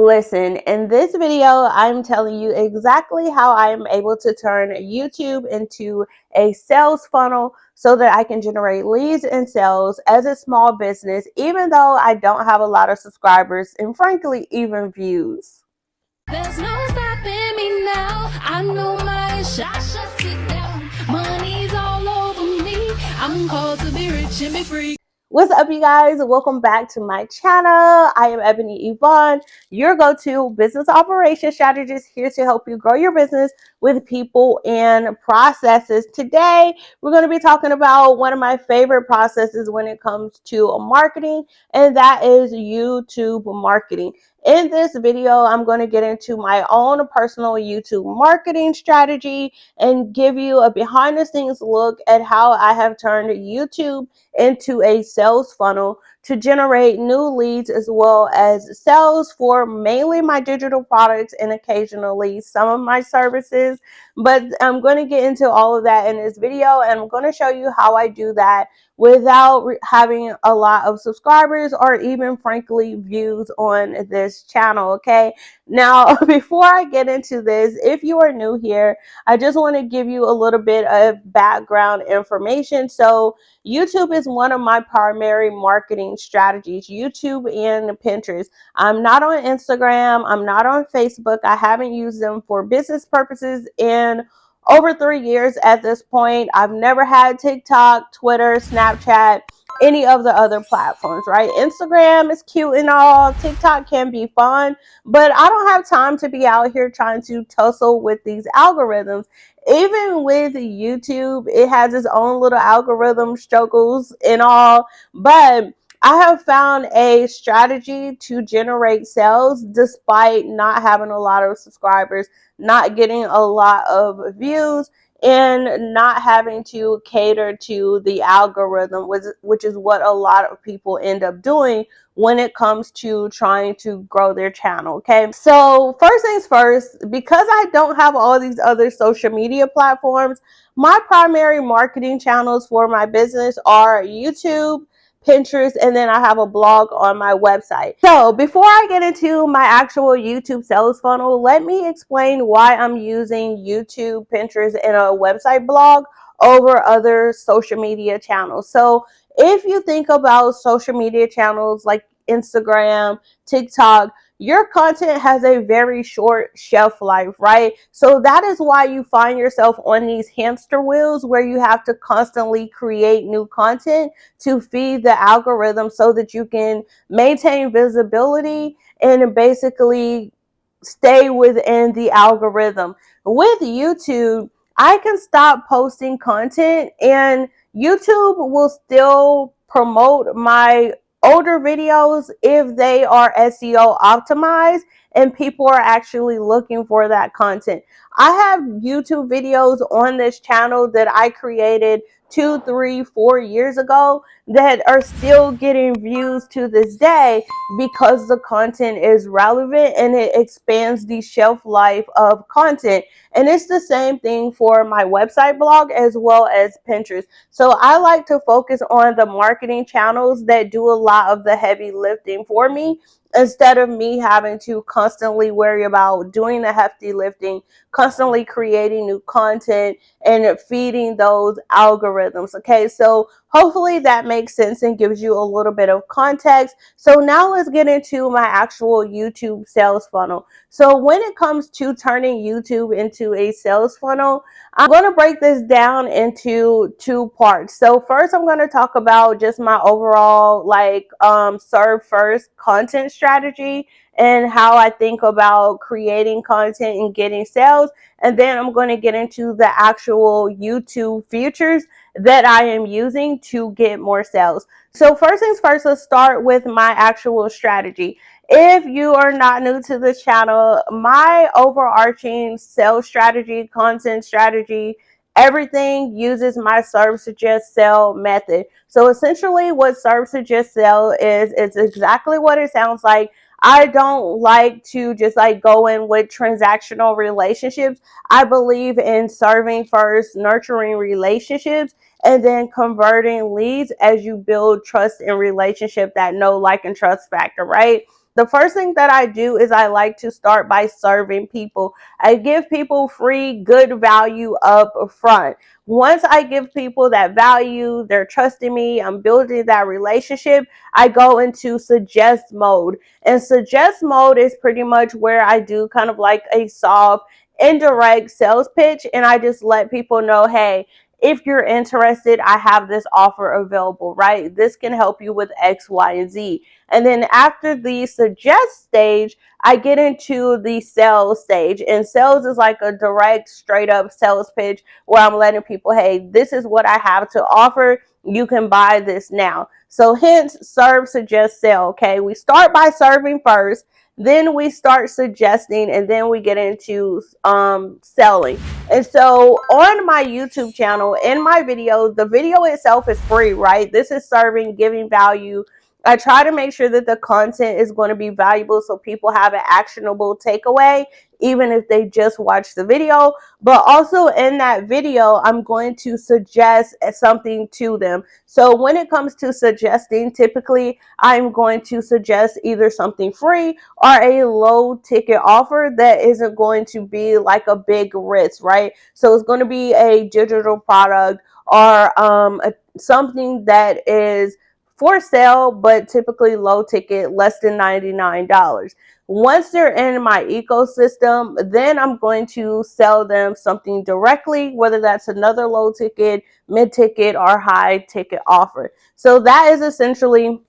Listen, in this video, I'm telling you exactly how I am able to turn YouTube into a sales funnel so that I can generate leads and sales as a small business, even though I don't have a lot of subscribers and frankly, even views. There's no stopping me now. I know my 𝗧cie 𝗽 money's all over me. I'm called to be rich and be free. What's up, you guys? Welcome back to my channel. I am Ebony Evaughn, your go-to business operations strategist, here to help you grow your business with people and processes. Today, we're going to be talking about one of my favorite processes when it comes to marketing, and that is YouTube marketing. In this video, I'm going to get into my own personal YouTube marketing strategy and give you a behind-the-scenes look at how I have turned YouTube into a sales funnel to generate new leads as well as sales for mainly my digital products and occasionally some of my services. But I'm going to get into all of that in this video, and I'm going to show you how I do that without having a lot of subscribers or even frankly views on this channel. Okay, now before I get into this, if you are new here, I just want to give you a little bit of background information. So YouTube is one of my primary marketing strategies, YouTube and Pinterest. I'm not on Instagram. I'm not on Facebook. I haven't used them for business purposes in over 3 years at this point. I've never had TikTok, Twitter, Snapchat, any of the other platforms, right? Instagram is cute and all. TikTok can be fun, but I don't have time to be out here trying to tussle with these algorithms. Even with YouTube, it has its own little algorithm struggles and all, but I have found a strategy to generate sales despite not having a lot of subscribers, not getting a lot of views, and not having to cater to the algorithm, which is what a lot of people end up doing when it comes to trying to grow their channel. Okay, so first things first, because I don't have all these other social media platforms, my primary marketing channels for my business are YouTube, Pinterest, and then I have a blog on my website. So before I get into my actual YouTube sales funnel, let me explain why I'm using YouTube, Pinterest, and a website blog over other social media channels. So if you think about social media channels like Instagram, TikTok, your content has a very short shelf life, right? So that is why you find yourself on these hamster wheels where you have to constantly create new content to feed the algorithm so that you can maintain visibility and basically stay within the algorithm. With YouTube, I can stop posting content and YouTube will still promote my older videos if they are SEO optimized and people are actually looking for that content. I have YouTube videos on this channel that I created 2, 3, 4 years ago that are still getting views to this day because the content is relevant and it expands the shelf life of content. And it's the same thing for my website blog as well as Pinterest. So I like to focus on the marketing channels that do a lot of the heavy lifting for me, instead of me having to constantly worry about doing the hefty lifting, constantly creating new content and feeding those algorithms. Okay, so hopefully that makes sense and gives you a little bit of context. So now let's get into my actual YouTube sales funnel. So when it comes to turning YouTube into a sales funnel, I'm going to break this down into 2 parts. So first, I'm going to talk about just my overall serve first content strategy and how I think about creating content and getting sales. And then I'm going to get into the actual YouTube features that I am using to get more sales. So first things first, let's start with my actual strategy. If you are not new to the channel, my overarching sales strategy, content strategy, everything uses my 𝗧𝗪 method. So essentially what 𝗧𝗪 is, it's exactly what it sounds like. I don't like to just go in with transactional relationships. I believe in serving first, nurturing relationships, and then converting leads as you build trust and relationship, that know, like, and trust factor, right? the first thing that I do is I like to start by serving people. I give people free good value up front. Once I give people that value, they're trusting me, I'm building that relationship, I go into suggest mode. And suggest mode is pretty much where I do kind of like a soft, indirect sales pitch, and I just let people know, hey, if you're interested, I have this offer available, right? This can help you with X, Y, and Z. And then after the suggest stage, I get into the sales stage. And sales is like a direct, straight up sales pitch where I'm letting people, hey, this is what I have to offer. You can buy this now. So hence, serve, suggest, sell. Okay, we start by serving first. Then we start suggesting, and then we get into selling. And so on my YouTube channel, in my videos, the video itself is free, right? This is serving, giving value. I try to make sure that the content is going to be valuable so people have an actionable takeaway, even if they just watch the video. But also in that video, I'm going to suggest something to them. So when it comes to suggesting, typically I'm going to suggest either something free or a low ticket offer that isn't going to be like a big risk, right? So it's going to be a digital product or something that is for sale, but typically low ticket, less than $99. Once they're in my ecosystem, then I'm going to sell them something directly, whether that's another low ticket, mid ticket, or high ticket offer. So that is essentially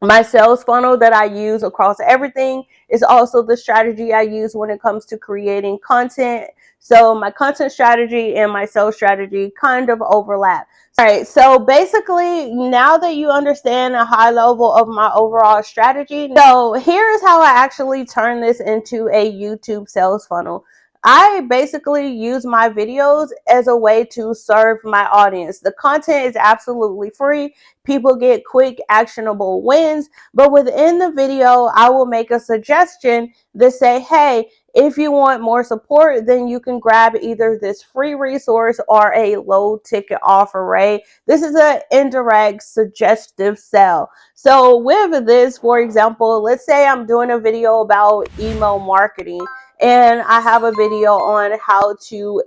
my sales funnel that I use across everything. Is also the strategy I use when it comes to creating content. So my content strategy and my sales strategy kind of overlap. All right, so basically now that you understand a high level of my overall strategy, so here's how I actually turn this into a YouTube sales funnel. I basically use my videos as a way to serve my audience. The content is absolutely free. People get quick, actionable wins. But within the video, I will make a suggestion that say, hey, if you want more support, then you can grab either this free resource or a low ticket offer, right? This is an indirect suggestive sell. So with this, for example, let's say I'm doing a video about email marketing, and I have a video on how to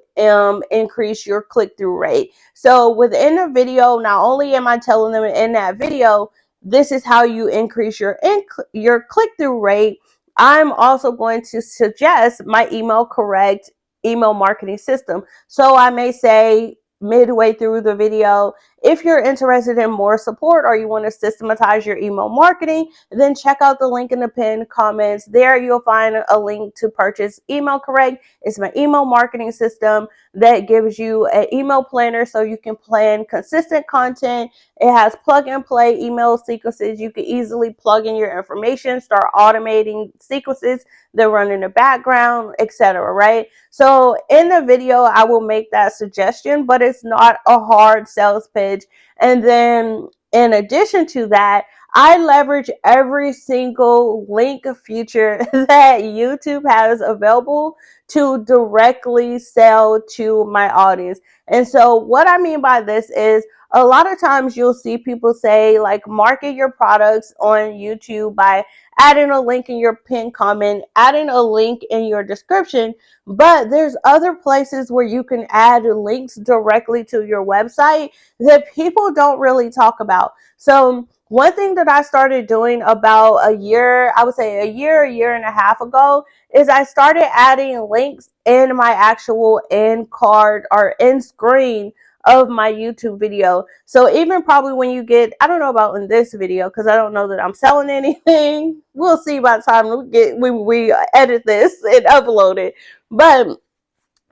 increase your click-through rate. So within the video, not only am I telling them in that video, this is how you increase your click-through rate, I'm also going to suggest my email correct email marketing system. So I may say midway through the video, if you're interested in more support or you want to systematize your email marketing, then check out the link in the pinned comments. There you'll find a link to purchase Email Correct. It's my email marketing system that gives you an email planner so you can plan consistent content. It has plug and play email sequences. You can easily plug in your information, start automating sequences that run in the background, etc. Right? So in the video, I will make that suggestion, but it's not a hard sales pitch. And then in addition to that, I leverage every single link feature that YouTube has available to directly sell to my audience. And so what I mean by this is, a lot of times you'll see people say, like, market your products on YouTube by adding a link in your pinned comment, adding a link in your description. But there's other places where you can add links directly to your website that people don't really talk about. So one thing that I started doing about a year, I would say a year and a half ago, is I started adding links in my actual end card or end screen of my YouTube video. So even probably when you get, I don't know about in this video because I don't know that I'm selling anything. We'll see by the time we edit this and upload it. But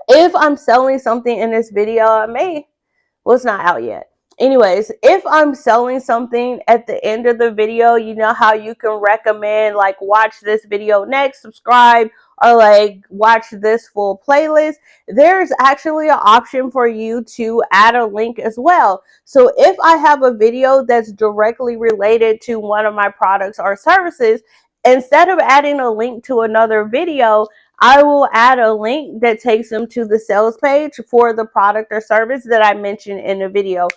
if I'm selling something in this video, well, it's not out yet. Anyways, if I'm selling something at the end of the video, you know how you can recommend, like, watch this video next, subscribe, or like watch this full playlist. There's actually an option for you to add a link as well. So if I have a video that's directly related to one of my products or services, instead of adding a link to another video, I will add a link that takes them to the sales page for the product or service that I mentioned in the video.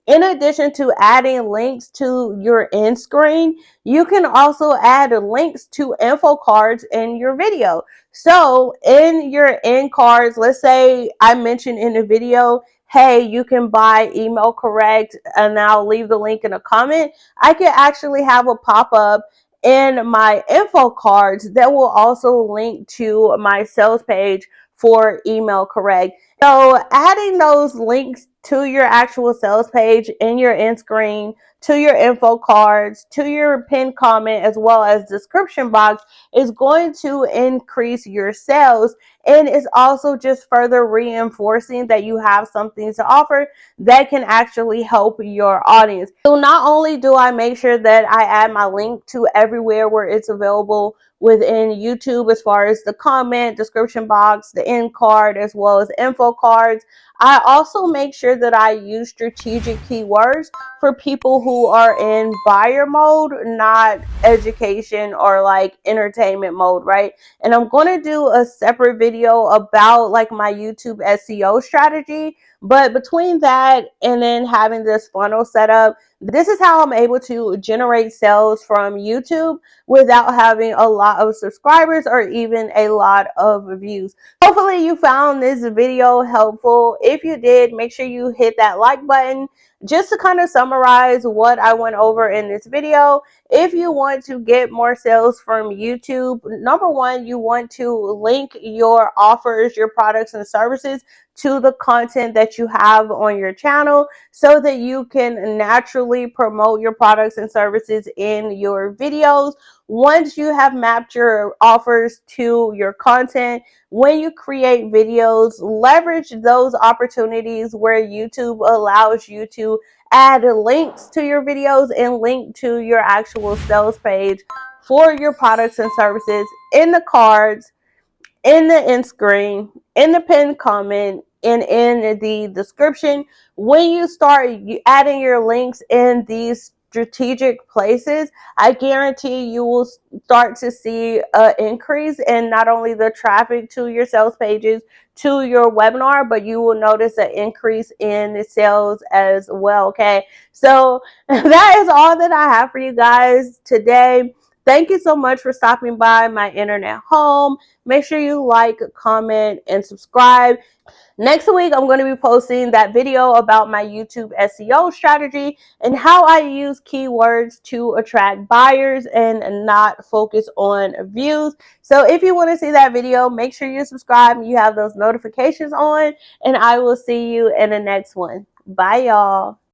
In addition to adding links to your end screen, you can also add links to info cards in your video. So in your end cards, let's say I mentioned in the video, hey, you can buy email correct, and I'll leave the link in a comment. I can actually have a pop-up in my info cards that will also link to my sales page for email correct. So adding those links to your actual sales page in your end screen, to your info cards, to your pinned comment, as well as description box is going to increase your sales. And it's also just further reinforcing that you have something to offer that can actually help your audience. So not only do I make sure that I add my link to everywhere where it's available within YouTube, as far as the comment, description box, the end card, as well as info cards, I also make sure that I use strategic keywords for people who are in buyer mode, not education or like entertainment mode, right? And I'm going to do a separate video about like my YouTube SEO strategy. But between that and then having this funnel set up, this is how I'm able to generate sales from YouTube without having a lot of subscribers or even a lot of views. Hopefully you found this video helpful. If you did, make sure you hit that like button. Just to kind of summarize what I went over in this video, if you want to get more sales from YouTube, number one, you want to link your offers, your products and services to the content that you have on your channel so that you can naturally promote your products and services in your videos. Once you have mapped your offers to your content, when you create videos, leverage those opportunities where YouTube allows you to add links to your videos and link to your actual sales page for your products and services in the cards, in the end screen, in the pinned comment, and in the description. When you start adding your links in these strategic places, I guarantee you will start to see an increase in not only the traffic to your sales pages, to your webinar, but you will notice an increase in the sales as well. Okay, so that is all that I have for you guys today. Thank you so much for stopping by my internet home. Make sure you like, comment, and subscribe. Next week, I'm going to be posting that video about my YouTube SEO strategy and how I use keywords to attract buyers and not focus on views. So if you want to see that video, make sure you subscribe and you have those notifications on, and I will see you in the next one. Bye, y'all.